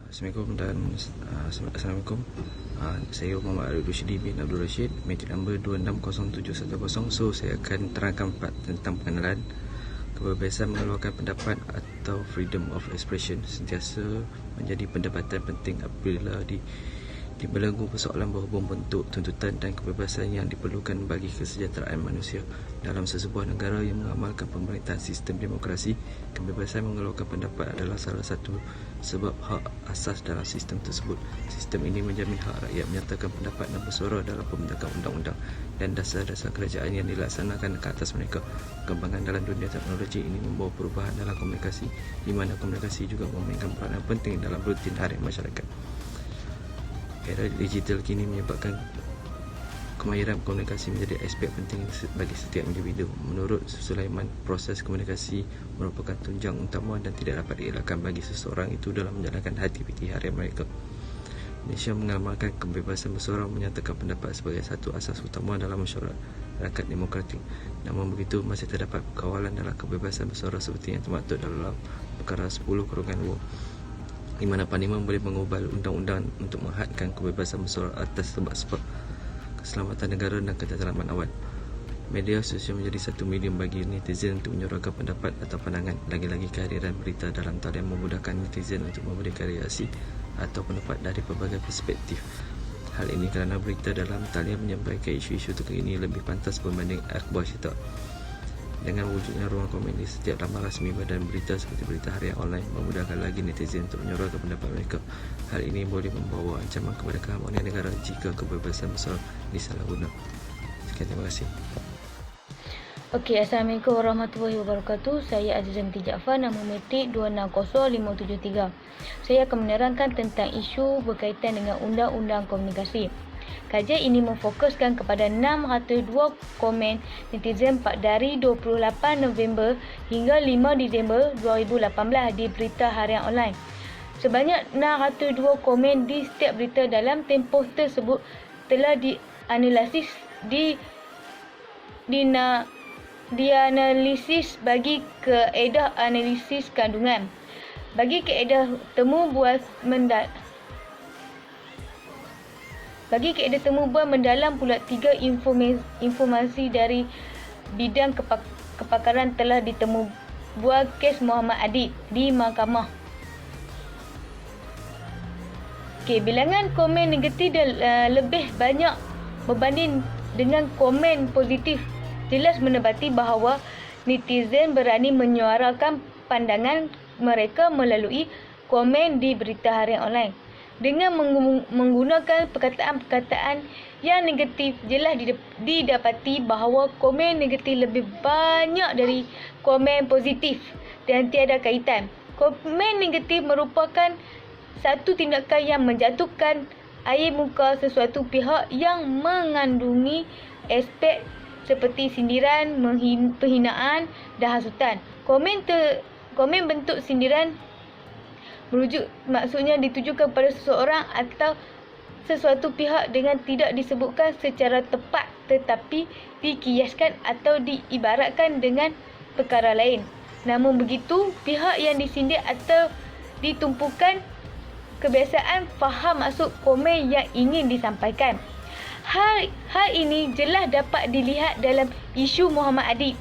Assalamualaikum dan Assalamualaikum. Saya Muhammad Arif Rushdi bin Abdul Rashid, matrik number 260710. So saya akan terangkan tentang pengenalan kebebasan mengeluarkan pendapat atau freedom of expression. Sentiasa menjadi pendapatan penting apabila dibelenggu persoalan berhubung bentuk tuntutan dan kebebasan yang diperlukan bagi kesejahteraan manusia. Dalam sesebuah negara yang mengamalkan pemerintahan sistem demokrasi, kebebasan mengeluarkan pendapat adalah salah satu sebab hak asas dalam sistem tersebut. Sistem ini menjamin hak rakyat menyatakan pendapat dan bersuara dalam pembentukan undang-undang dan dasar-dasar kerajaan yang dilaksanakan ke atas mereka. Perkembangan dalam dunia teknologi ini membawa perubahan dalam komunikasi, di mana komunikasi juga memainkan peranan penting dalam rutin harian masyarakat. Era digital kini menyebabkan kemahiran komunikasi menjadi aspek penting bagi setiap individu. Menurut Sulaiman, proses komunikasi merupakan tunjang utama dan tidak dapat dielakkan bagi seseorang itu dalam menjalankan aktiviti harian mereka. Malaysia mengamalkan kebebasan bersuara menyatakan pendapat sebagai satu asas utama dalam masyarakat demokratik. Namun begitu, masih terdapat kawalan dalam kebebasan bersuara seperti yang termaktub dalam Perkara 10/2, di mana Parlimen boleh mengubah undang-undang untuk menghadkan kebebasan bersuara atas sebab-sebab keselamatan negara dan ketenteraman awam. Media sosial menjadi satu medium bagi netizen untuk menyuarakan pendapat atau pandangan. Lagi-lagi kehadiran berita dalam talian memudahkan netizen untuk memberikan reaksi atau pendapat dari pelbagai perspektif. Hal ini kerana berita dalam talian menyampaikan isu-isu terkini lebih pantas berbanding akhbar cetak. Dengan wujudnya ruang komen di setiap laman rasmi badan berita seperti berita harian online, memudahkan lagi netizen untuk menyuarakan pendapat mereka. Hal ini boleh membawa ancaman kepada keamanan negara jika kebebasan bersuara disalahguna. Sekian, terima kasih. Okey, Assalamualaikum warahmatullahi wabarakatuh. Saya Azizah binti Jaafar, nama matrik 260573. Saya akan menerangkan tentang isu berkaitan dengan Undang-Undang Komunikasi. Kajian ini memfokuskan kepada 602 komen netizen dari 28 November hingga 5 Disember 2018 di berita harian online. Sebanyak 602 komen di setiap berita dalam tempoh tersebut telah dianalisis dianalisis bagi kaedah analisis kandungan. Bagi kaedah temu bual mendalam pula 3 informasi dari bidang kepakaran telah ditemu bual kes Muhammad Adik di mahkamah. Bilangan komen negatif lebih banyak berbanding dengan komen positif, jelas menebati bahawa netizen berani menyuarakan pandangan mereka melalui komen di berita harian online. Dengan menggunakan perkataan-perkataan yang negatif, jelas didapati bahawa komen negatif lebih banyak dari komen positif dan tiada kaitan. Komen negatif merupakan satu tindakan yang menjatuhkan air muka sesuatu pihak yang mengandungi aspek seperti sindiran, penghinaan dan hasutan. Komen bentuk sindiran maksudnya ditujukan kepada seseorang atau sesuatu pihak dengan tidak disebutkan secara tepat tetapi dikiaskan atau diibaratkan dengan perkara lain. Namun begitu, pihak yang disindir atau ditumpukan kebiasaan faham maksud komen yang ingin disampaikan. Hal ini jelas dapat dilihat dalam isu Muhammad Adik.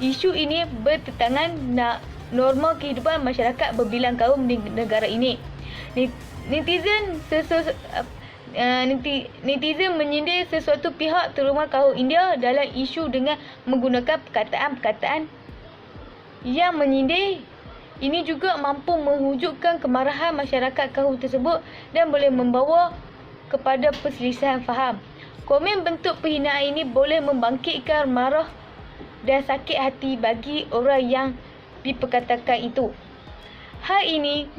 Isu ini bertentangan norma kehidupan masyarakat berbilang kaum di negara ini. Netizen menyindir sesuatu pihak terutama kaum India dalam isu dengan menggunakan perkataan-perkataan yang menyindir. Ini juga mampu menghujukkan kemarahan masyarakat kaum tersebut dan boleh membawa kepada perselisihan faham. Komen bentuk penghinaan ini boleh membangkitkan marah dan sakit hati bagi orang yang diperkatakan itu. Hal ini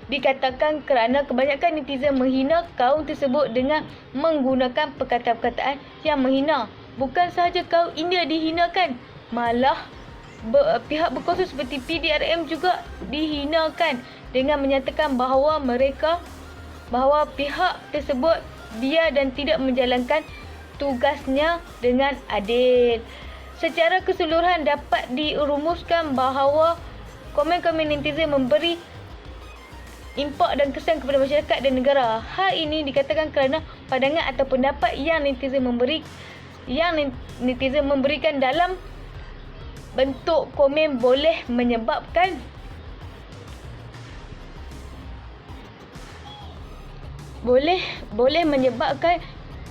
dikatakan kerana kebanyakan netizen menghina kaum tersebut dengan menggunakan perkataan-perkataan yang menghina. Bukan sahaja kaum India dihinakan, malah pihak berkuasa seperti PDRM juga dihinakan dengan menyatakan bahawa pihak tersebut biar dan tidak menjalankan tugasnya dengan adil. Secara keseluruhan dapat dirumuskan bahawa komen-komen netizen memberi impak dan kesan kepada masyarakat dan negara. Hal ini dikatakan kerana pandangan atau pendapat yang netizen memberikan dalam bentuk komen boleh menyebabkan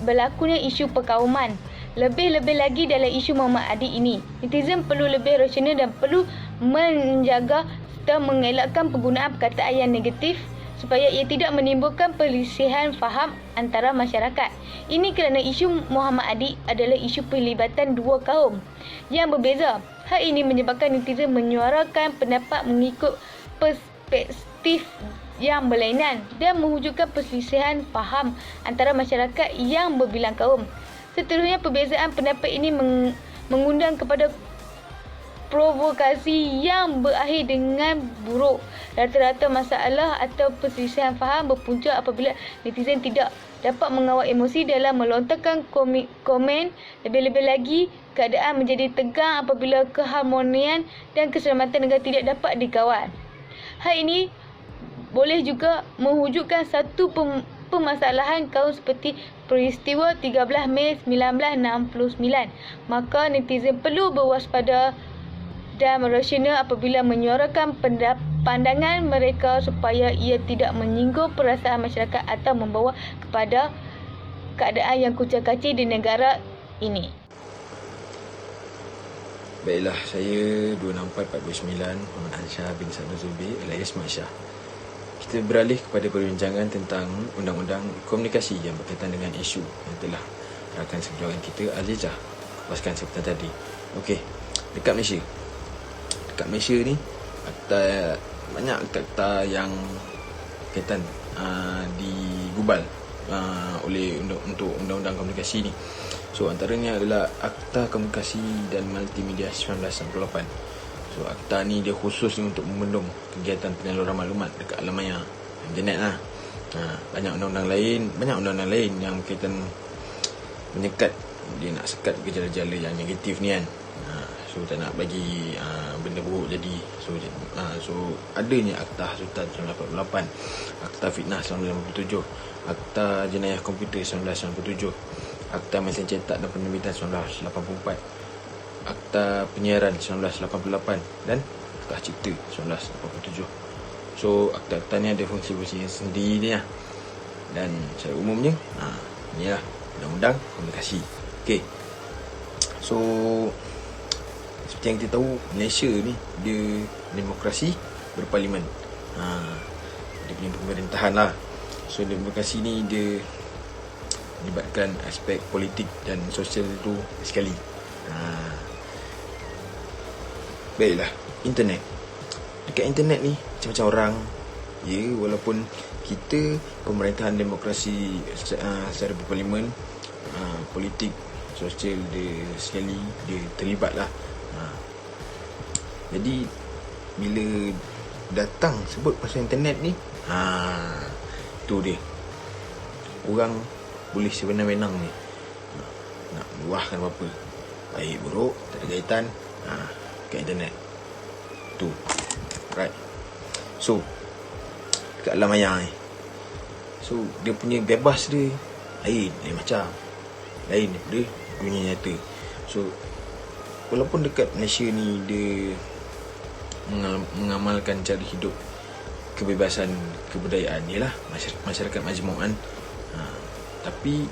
berlakunya isu perkauman. Lebih-lebih lagi dalam isu Muhammad Adik ini, netizen perlu lebih rasional dan perlu menjaga serta mengelakkan penggunaan perkataan yang negatif supaya ia tidak menimbulkan perselisihan faham antara masyarakat. Ini kerana isu Muhammad Adik adalah isu pelibatan dua kaum yang berbeza. Hal ini menyebabkan netizen menyuarakan pendapat mengikut perspektif yang berlainan dan mewujudkan perselisihan faham antara masyarakat yang berbilang kaum. Seterusnya, perbezaan pendapat ini mengundang kepada provokasi yang berakhir dengan buruk. Rata-rata masalah atau perselisihan faham berpunca apabila netizen tidak dapat mengawal emosi dalam melontarkan komen. Lebih-lebih lagi, keadaan menjadi tegang apabila keharmonian dan keselamatan negara tidak dapat dikawal. Hal ini boleh juga mewujudkan satu permasalahan kaum seperti peristiwa 13 Mei 1969. Maka netizen perlu berwaspada dan rasional apabila menyuarakan pandangan mereka supaya ia tidak menyinggung perasaan masyarakat atau membawa kepada keadaan yang kucak-kacir di negara ini. Baiklah, saya 26449 Muhammad Ansyah bin Sabda Zubi alias Mak Syah. Kita beralih kepada perbincangan tentang undang-undang komunikasi yang berkaitan dengan isu yang telah rakan seperjuangan kita Azizah lepaskan seperti tadi. Okey, dekat Malaysia ni banyak akta yang berkaitan digubal oleh untuk undang-undang komunikasi ni. So antaranya adalah Akta Komunikasi dan Multimedia 1998. So akta ni dia khusus ni untuk membendung kegiatan penyaluran maklumat dekat alam maya, internet lah. Banyak undang-undang lain yang berkaitan menyekat, dia nak sekat gejala-gejala yang negatif ni kan. So tak nak bagi benda buruk jadi. So adanya Akta Hasutan 1988, Akta Fitnah 1987, Akta Jenayah Komputer 1997, Akta Mesin Cetak dan Penerbitan 1984, Akta Penyiaran 1988 dan Akta Cipta 1987. So akta-akta ni ada fungsi-fungsi sendiri lah. Dan secara umumnya inilah undang-undang komunikasi. Okey. So seperti yang kita tahu, Malaysia ni dia demokrasi berparlimen. Dia punya pemerintahan lah. So demokrasi ni dia melibatkan aspek politik dan sosial tu sekali. Baiklah, internet. Dekat internet ni macam-macam orang. Ya, walaupun kita pemerintahan demokrasi secara berparlimen, politik sosial dia sekali dia terlibat lah. Jadi bila datang sebut pasal internet ni, tu dia, orang boleh sewenang-wenang ni nak luahkan apa-apa, baik buruk, tak ada kaitan kat internet tu. Right. So kat alam maya ni, so dia punya bebas dia lain macam lain daripada dunia nyata. So walaupun dekat Malaysia ni dia mengamalkan cara hidup kebebasan kebudayaan, ialah masyarakat majmuan, tapi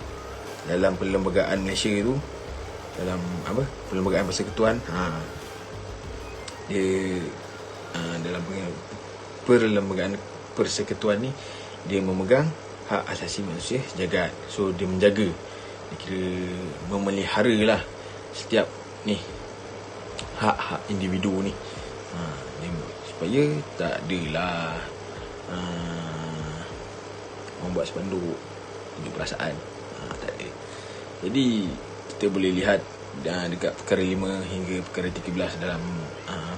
dalam perlembagaan Malaysia tu, dalam perlembagaan persekutuan, dia dalam perlembagaan persekutuan ni dia memegang hak asasi manusia sejagat. So dia menjaga, dia kira memelihara lah setiap ni hak-hak individu ni, supaya tak adalah membuat spanduk tunjuk perasaan, tak ada. Jadi kita boleh lihat dekat perkara 5 hingga perkara 13 dalam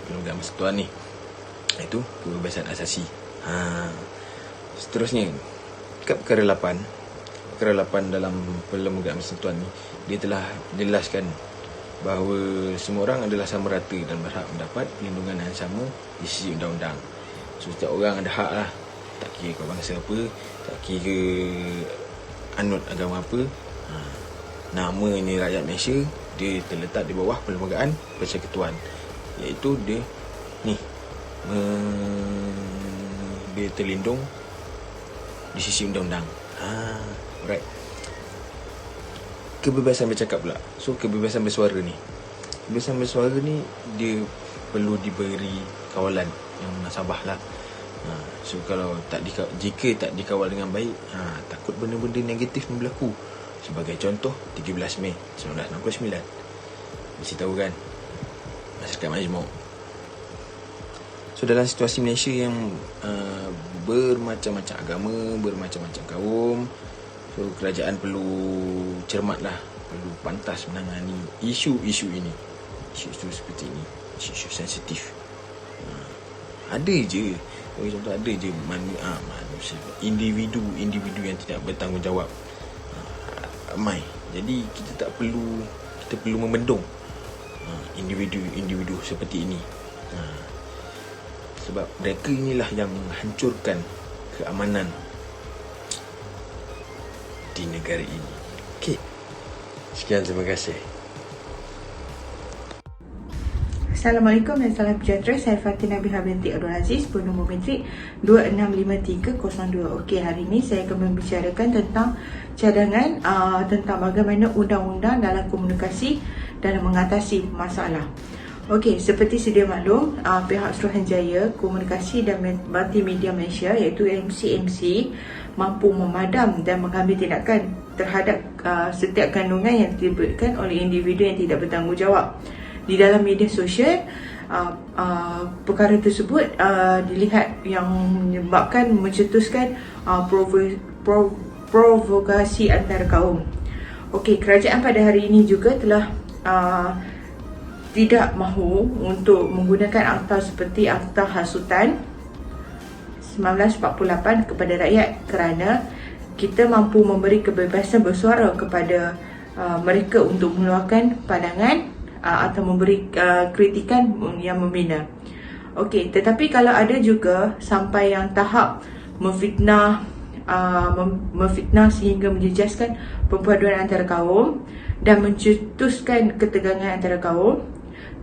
perlembagaan persekutuan ni, iaitu kebebasan asasi. Seterusnya dekat perkara 8 dalam perlembagaan persekutuan ni, dia telah menjelaskan bahawa semua orang adalah sama rata dan berhak mendapat perlindungan yang sama di sisi undang-undang. So setiap orang ada hak lah tak kira kau bangsa apa, tak kira anut agama apa, nama ni rakyat Malaysia, dia terletak di bawah Perlembagaan Persekutuan, iaitu dia ni dia terlindung di sisi undang-undang. Alright. Kebebasan bercakap pula. So kebebasan bersuara ni, dia perlu diberi kawalan yang munasabah lah. So kalau jika tak dikawal dengan baik, takut benda-benda negatif berlaku. Sebagai contoh 17 Mei 1969, mesti tahu kan, masyarakat majmuk. So dalam situasi Malaysia yang bermacam-macam agama, bermacam-macam kaum, so kerajaan perlu cermatlah, perlu pantas menangani isu-isu ini, isu-isu seperti ini, isu-isu sensitif. Ada je, bagi contoh, ada je manusia, individu yang tidak bertanggungjawab, ramai. Jadi kita perlu membendung individu seperti ini, sebab mereka inilah yang menghancurkan keamanan di negara ini. Okey, sekian, terima kasih. Assalamualaikum dan salam sejahtera. Saya Fatina Biha binti Abdul Aziz, bernombor matrik 265302. Okey, hari ini saya akan membicarakan tentang cadangan tentang bagaimana undang-undang dalam komunikasi dalam mengatasi masalah. Okey, seperti sedia maklum, pihak Suruhanjaya Komunikasi dan Multimedia Malaysia, iaitu MCMC, mampu memadam dan mengambil tindakan terhadap setiap kandungan yang diberikan oleh individu yang tidak bertanggungjawab di dalam media sosial. Perkara tersebut dilihat yang menyebabkan mencetuskan provokasi antara kaum. Okey, kerajaan pada hari ini juga telah tidak mahu untuk menggunakan akta seperti Akta Hasutan 1948 kepada rakyat, kerana kita mampu memberi kebebasan bersuara kepada mereka untuk mengeluarkan pandangan atau memberi kritikan yang membina. Okey, tetapi kalau ada juga sampai yang tahap memfitnah sehingga menjejaskan perpaduan antara kaum dan mencetuskan ketegangan antara kaum,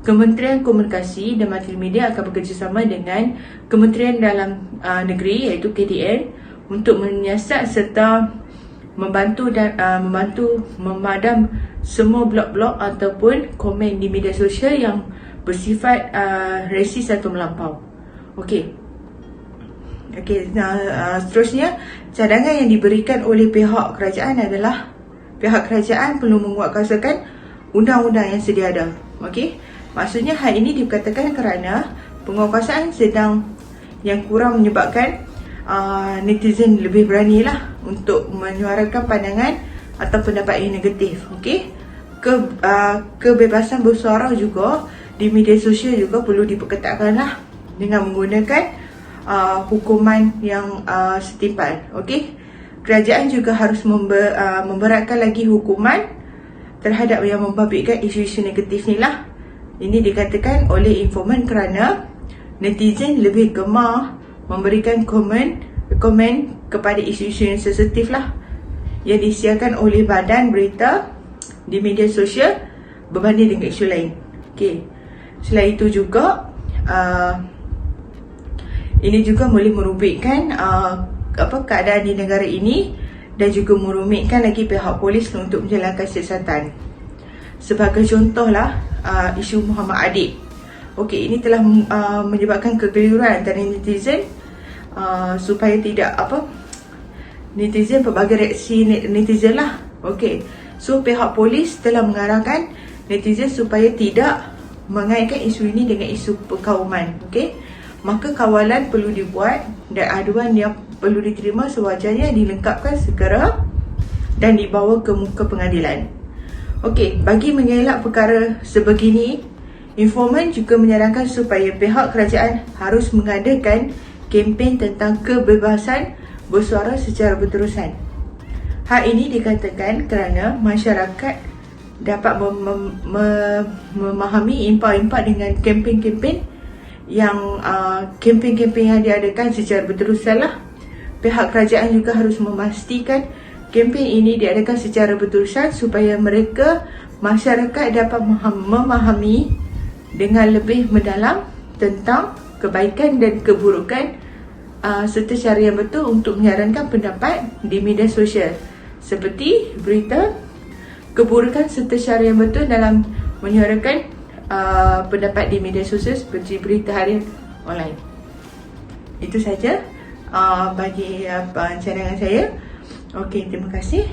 Kementerian Komunikasi dan Multimedia akan bekerjasama dengan Kementerian Dalam Negeri, iaitu KDN, untuk menyiasat serta membantu memadam semua blog-blog ataupun komen di media sosial yang bersifat resis atau melampau. Okey, seterusnya, cadangan yang diberikan oleh pihak kerajaan adalah pihak kerajaan perlu menguatkuasakan undang-undang yang sedia ada. Okey, maksudnya hal ini dikatakan kerana penguatkuasaan yang kurang menyebabkan netizen lebih beranilah untuk menyuarakan pandangan atau pendapat yang negatif. Okey, kebebasan bersuara juga di media sosial juga perlu diperketatkanlah dengan menggunakan hukuman yang setimpal. Okey, kerajaan juga harus memberatkan lagi hukuman terhadap yang membabitkan isu-isu negatif ni lah. Ini dikatakan oleh informan kerana netizen lebih gemar memberikan komen kepada isu-isu yang sensitif lah yang disiarkan oleh badan berita di media sosial berbanding dengan isu lain. Okey, selain itu juga ini juga boleh merubikkan keadaan di negara ini dan juga merumitkan lagi pihak polis untuk menjalankan siasatan. Sebagai contohlah isu Muhammad Adib. Okey, ini telah menyebabkan kegeliruan antara netizen supaya tidak netizen, pelbagai reaksi netizen lah. Okey, so pihak polis telah mengarahkan netizen supaya tidak mengaitkan isu ini dengan isu perkauman. Okey, maka kawalan perlu dibuat dan aduan yang perlu diterima sewajarnya dilengkapkan segera dan dibawa ke muka pengadilan. Okey, bagi mengelak perkara sebegini, informan juga menyarankan supaya pihak kerajaan harus mengadakan kempen tentang kebebasan bersuara secara berterusan. Hal ini dikatakan kerana masyarakat dapat memahami impak-impak dengan kempen-kempen yang diadakan secara berterusan lah pihak kerajaan juga harus memastikan kempen ini diadakan secara berterusan supaya mereka, masyarakat dapat memahami dengan lebih mendalam tentang kebaikan dan keburukan serta cara yang betul untuk menyarankan pendapat di media sosial, seperti berita keburukan serta cara yang betul dalam menyuarakan pendapat di media sosial seperti berita harian online. Itu saja bagi cadangan saya. Okey, terima kasih.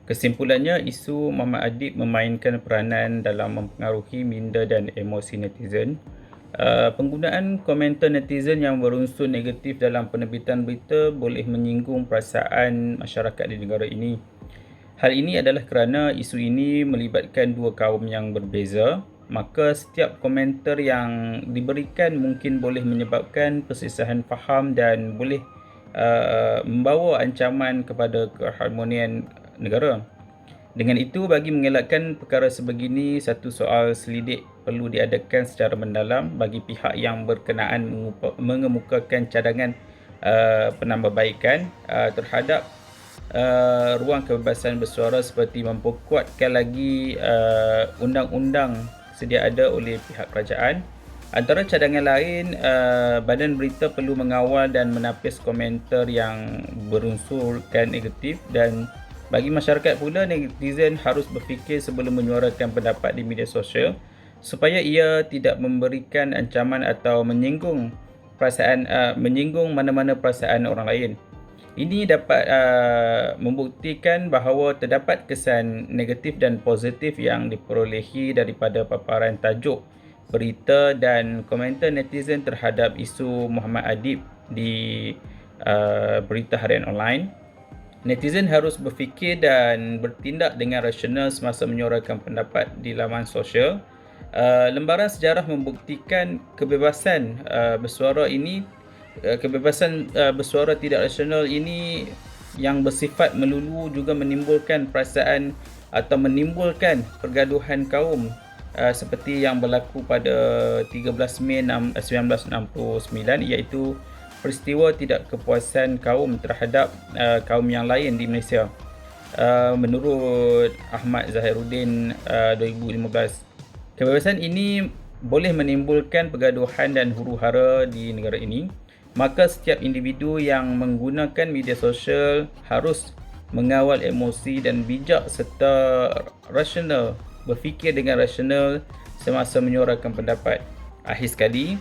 Kesimpulannya, isu Muhammad Adib memainkan peranan dalam mempengaruhi minda dan emosi netizen. Penggunaan komentar netizen yang berunsur negatif dalam penerbitan berita boleh menyinggung perasaan masyarakat di negara ini. Hal ini adalah kerana isu ini melibatkan dua kaum yang berbeza, maka setiap komentar yang diberikan mungkin boleh menyebabkan persisahan faham dan boleh membawa ancaman kepada keharmonian negara. Dengan itu, bagi mengelakkan perkara sebegini, satu soal selidik perlu diadakan secara mendalam bagi pihak yang berkenaan mengemukakan cadangan penambahbaikan terhadap ruang kebebasan bersuara, seperti memperkuatkan lagi undang-undang sedia ada oleh pihak kerajaan. Antara cadangan lain, badan berita perlu mengawal dan menapis komentar yang berunsurkan negatif, dan bagi masyarakat pula, netizen harus berfikir sebelum menyuarakan pendapat di media sosial supaya ia tidak memberikan ancaman atau menyinggung mana-mana perasaan orang lain. Ini dapat membuktikan bahawa terdapat kesan negatif dan positif yang diperolehi daripada paparan tajuk berita dan komentar netizen terhadap isu Muhammad Adib di berita harian online. Netizen harus berfikir dan bertindak dengan rasional semasa menyuarakan pendapat di laman sosial. Lembaran sejarah membuktikan kebebasan bersuara tidak rasional ini yang bersifat melulu juga menimbulkan perasaan atau menimbulkan pergaduhan kaum, seperti yang berlaku pada 13 Mei 1969, iaitu peristiwa tidak kepuasan kaum terhadap kaum yang lain di Malaysia. Menurut Ahmad Zahiruddin 2015, kebebasan ini boleh menimbulkan pergaduhan dan huru-hara di negara ini. Maka setiap individu yang menggunakan media sosial harus mengawal emosi dan bijak serta rasional, berfikir dengan rasional semasa menyuarakan pendapat. Akhir sekali,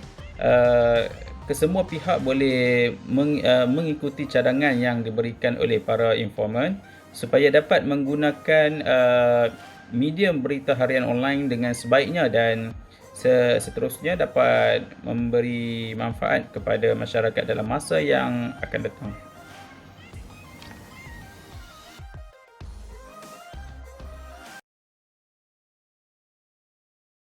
kesemua pihak boleh mengikuti cadangan yang diberikan oleh para informan supaya dapat menggunakan medium berita harian online dengan sebaiknya dan seterusnya dapat memberi manfaat kepada masyarakat dalam masa yang akan datang.